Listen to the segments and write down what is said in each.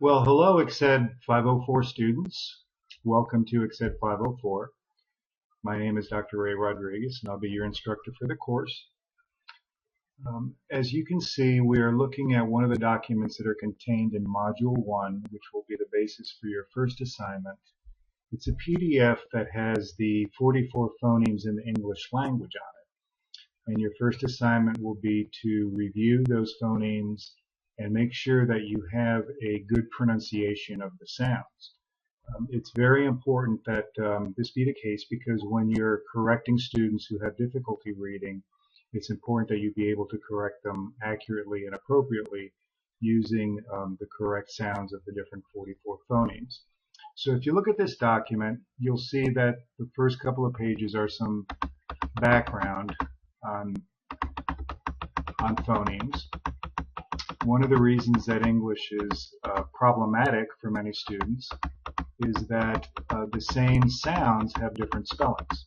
Well, hello, XED 504 students. Welcome to XED 504. My name is Dr. Ray Rodriguez, and I'll be your instructor for the course. As you can see, we are looking at one of the documents that are contained in Module 1, which will be the basis for your first assignment. It's a PDF that has the 44 phonemes in the English language on it. And your first assignment will be to review those phonemes and make sure that you have a good pronunciation of the sounds. It's very important that this be the case, because when you're correcting students who have difficulty reading, it's important that you be able to correct them accurately and appropriately using the correct sounds of the different 44 phonemes. So if you look at this document, you'll see that the first couple of pages are some background on phonemes. One of the reasons that English is problematic for many students is that the same sounds have different spellings.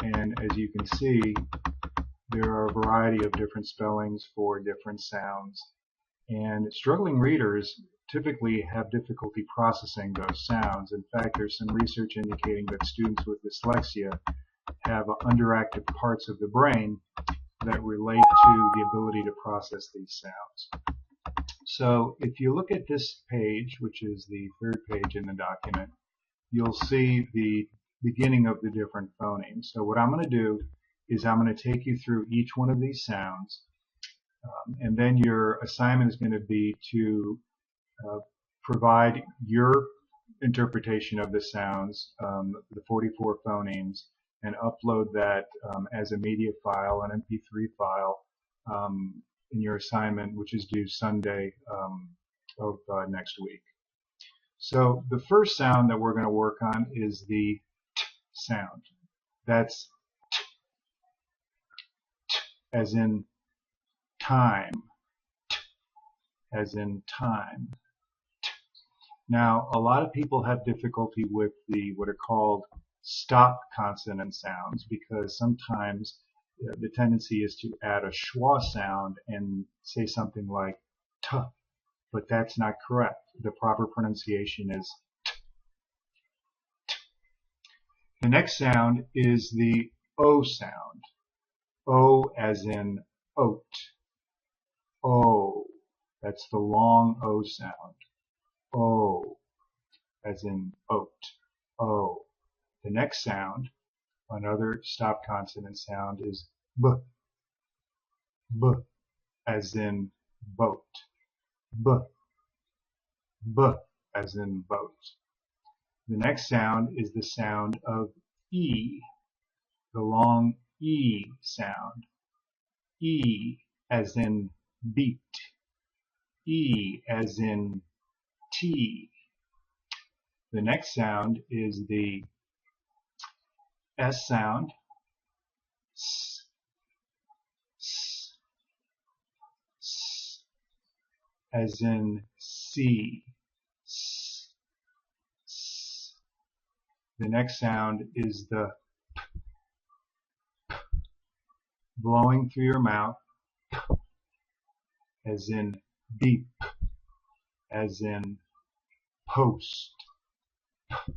And as you can see, there are a variety of different spellings for different sounds. And struggling readers typically have difficulty processing those sounds. In fact, there's some research indicating that students with dyslexia have underactive parts of the brain that relate to the ability to process these sounds. So if you look at this page, which is the third page in the document, you'll see the beginning of the different phonemes. So what I'm going to do is I'm going to take you through each one of these sounds, and then your assignment is going to be to provide your interpretation of the sounds, the 44 phonemes, and upload that as a media file, an MP3 file, in your assignment, which is due Sunday of next week. So the first sound that we're going to work on is the t sound. That's t, t as in time, t as in time. T. Now, a lot of people have difficulty with what are called stop consonant sounds, because sometimes the tendency is to add a schwa sound and say something like t, but that's not correct. The proper pronunciation is t, t. The next sound is the O sound. O as in oat. O. That's the long O sound. O as in oat. O. The next sound, another stop consonant sound, is b. B as in boat. B. B as in boat. The next sound is the sound of E, the long E sound. E as in beat. E as in tea. The next sound is the S sound. S, s, s, as in sea. S, s. The next sound is the p, p, blowing through your mouth, p, as in beep, as in post. P, p.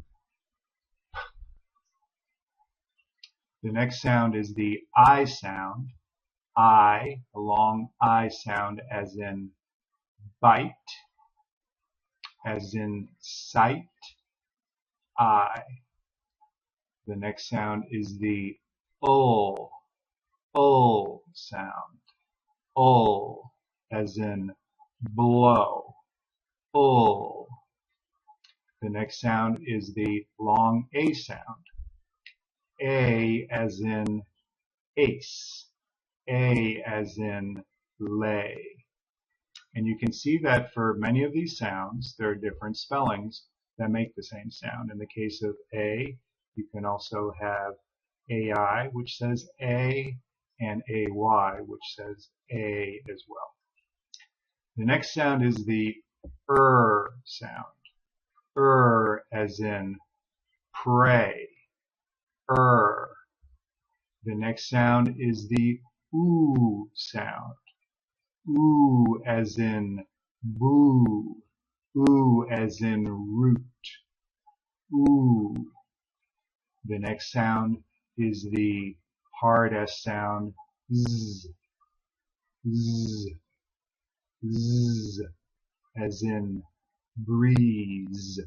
The next sound is the I sound. I, a long I sound, as in bite, as in sight, I. The next sound is the ul sound. Ul, as in blow, ul. The next sound is the long A sound. A as in ace. A as in lay. And you can see that for many of these sounds, there are different spellings that make the same sound. In the case of A, you can also have AI, which says A, and AY, which says A as well. The next sound is the sound. As in pray. The next sound is the oo sound. Oo as in boo. oo as in root, oo. The next sound is the hard S sound, z, z, z, as in breeze,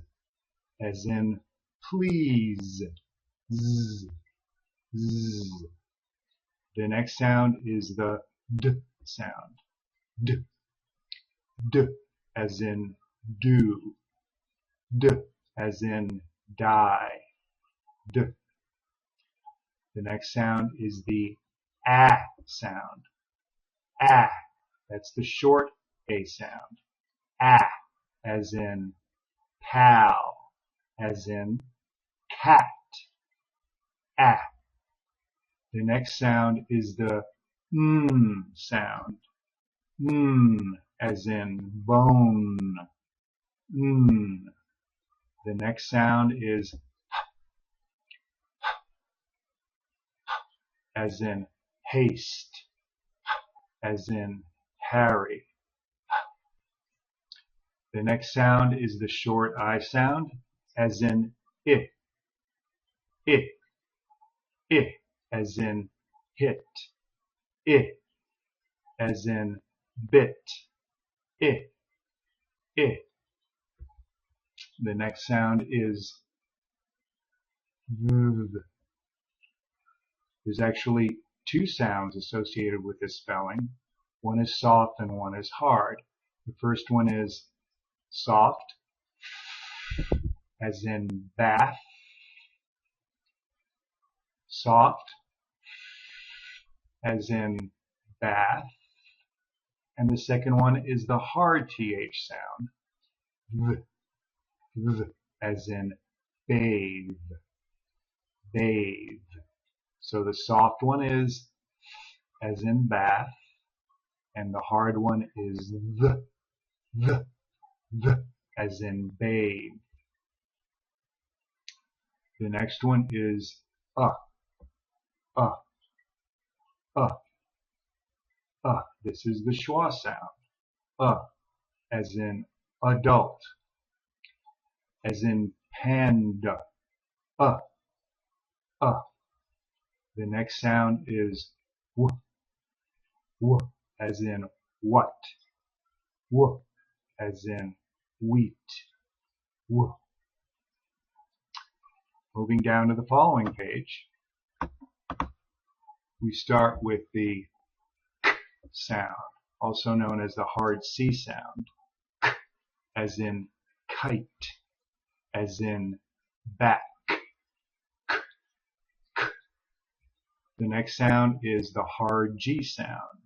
as in please, z, z. The next sound is the d sound, d, d, as in do, d, as in die, d. The next sound is the ah sound, ah, that's the short A sound, ah, as in pal, as in cat, ah. The next sound is the sound, as in bone, The next sound is as in haste, as in Harry. The next sound is the short I sound, as in it, it, it, as in hit, it, as in bit, it, it. The next sound is v. There's actually two sounds associated with this spelling. One is soft and one is hard. The first one is soft, as in bath, soft, as in bath. And the second one is the hard TH sound, v, v, as in bathe, bathe. So the soft one is as in bath, and the hard one is the, as in bathe. The next one is uh. This is the schwa sound, as in adult, as in panda, uh. The next sound is w, as in what, w, as in wheat, w. Moving down to the following page, we start with the k sound, also known as the hard C sound, as in kite, as in back. The next sound is the hard G sound,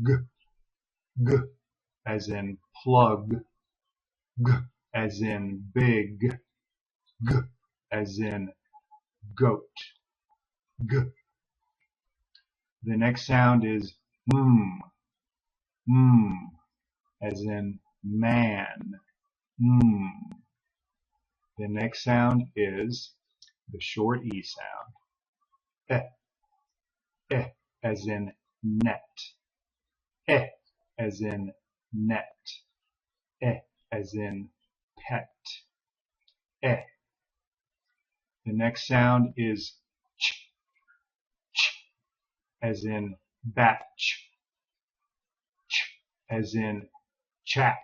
g, g, as in plug, g, as in big, g, as in goat, g. The next sound is as in man, The next sound is the short E sound, as in net, as in net, as in pet, eh. The next sound is ch, as in batch, as in chap,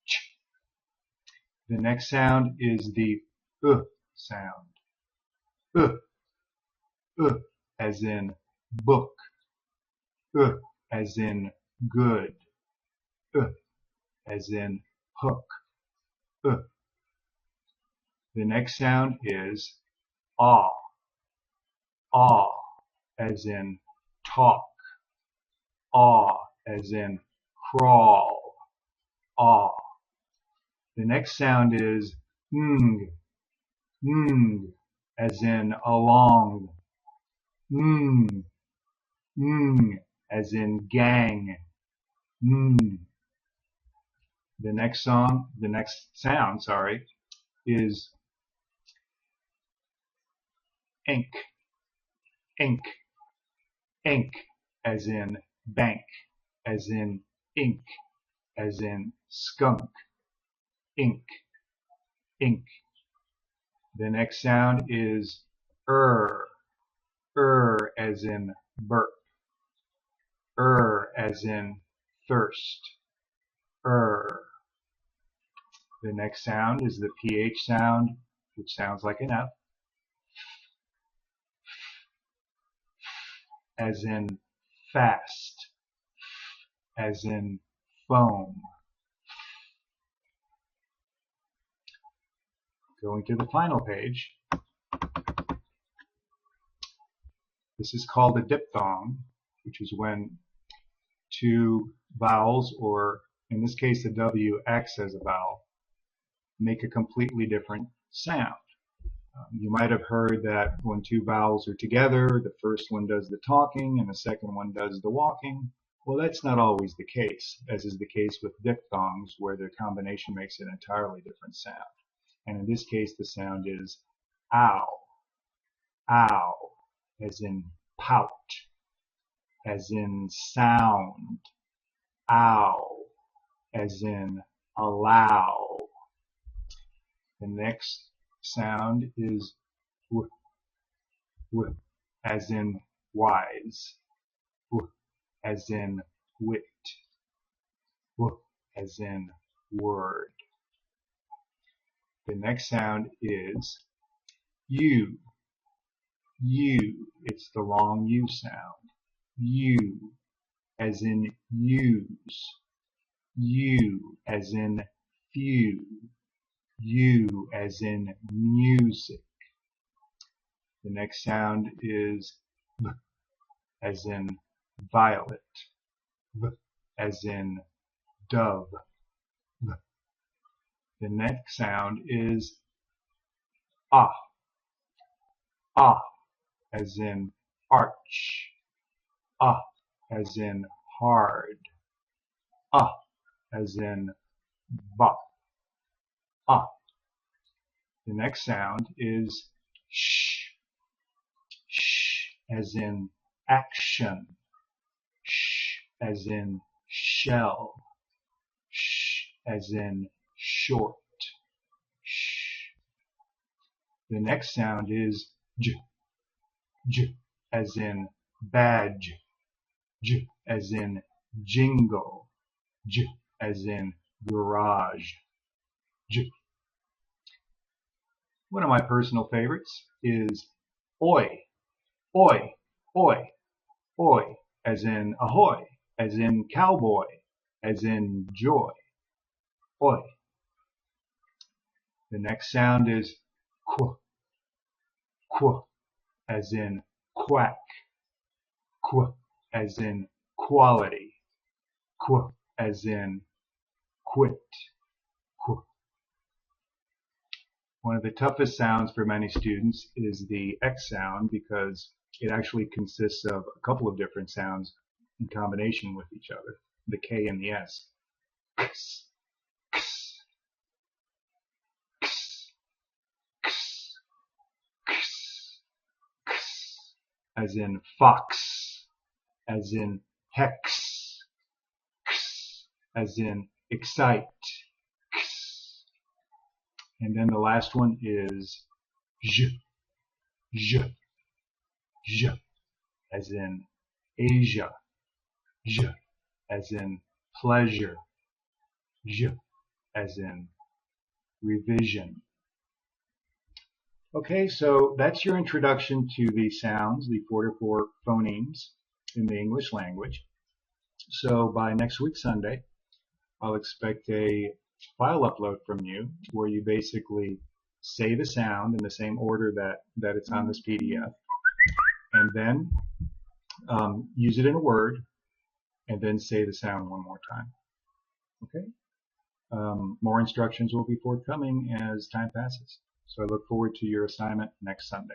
ch. The next sound is the sound, as in book, as in good, as in hook, The next sound is ah, as in talk, as in crawl, ah. The next sound is ng, as in along, as in gang, The next sound, is ink, ink, ink, as in bank, as in ink, as in skunk, ink, ink. The next sound is as in burp, as in thirst, The next sound is the PH sound, which sounds like an F, as in fast, as in foam. Going to the final page. This is called a diphthong, which is when two vowels, or in this case the W acts as a vowel, make a completely different sound. You might have heard that when two vowels are together, the first one does the talking and the second one does the walking. Well, that's not always the case, as is the case with diphthongs, where the combination makes an entirely different sound. And in this case, the sound is ow, ow, as in pout, as in sound, ow, as in allow. The next sound is w, w, as in wise, w, as in wit, w, as in word. The next sound is U, U. It's the long U sound. U, as in use, U, as in few, U, as in music. The next sound is V, as in violet, V, as in dove, V. The next sound is Ah, Ah, as in arch, Ah, as in hard, Ah, as in bop, Ah. The next sound is Sh, Sh, as in action, Sh, as in shell, Sh, as in short, Sh. The next sound is J, J, as in badge, J, as in jingle, J, as in garage, J. One of my personal favorites is oi, oi, oi, oi, as in ahoy, as in cowboy, as in joy, oi. The next sound is qu, qu, as in quack, qu, as in quality, qu, as in quit, qu. One of the toughest sounds for many students is the X sound, because it actually consists of a couple of different sounds in combination with each other, the K and the S. X, X, X, X, X, X, as in fox, as in hex, X, as in excite, X. And then the last one is J, J, J, as in Asia, J, as in pleasure, J, as in revision. Okay, so that's your introduction to the sounds, the 4 to 4 phonemes in the English language. So by next week Sunday, I'll expect a file upload from you where you basically say the sound in the same order that it's on this PDF, and then use it in a word, and then say the sound one more time. Okay? More instructions will be forthcoming as time passes. So I look forward to your assignment next Sunday.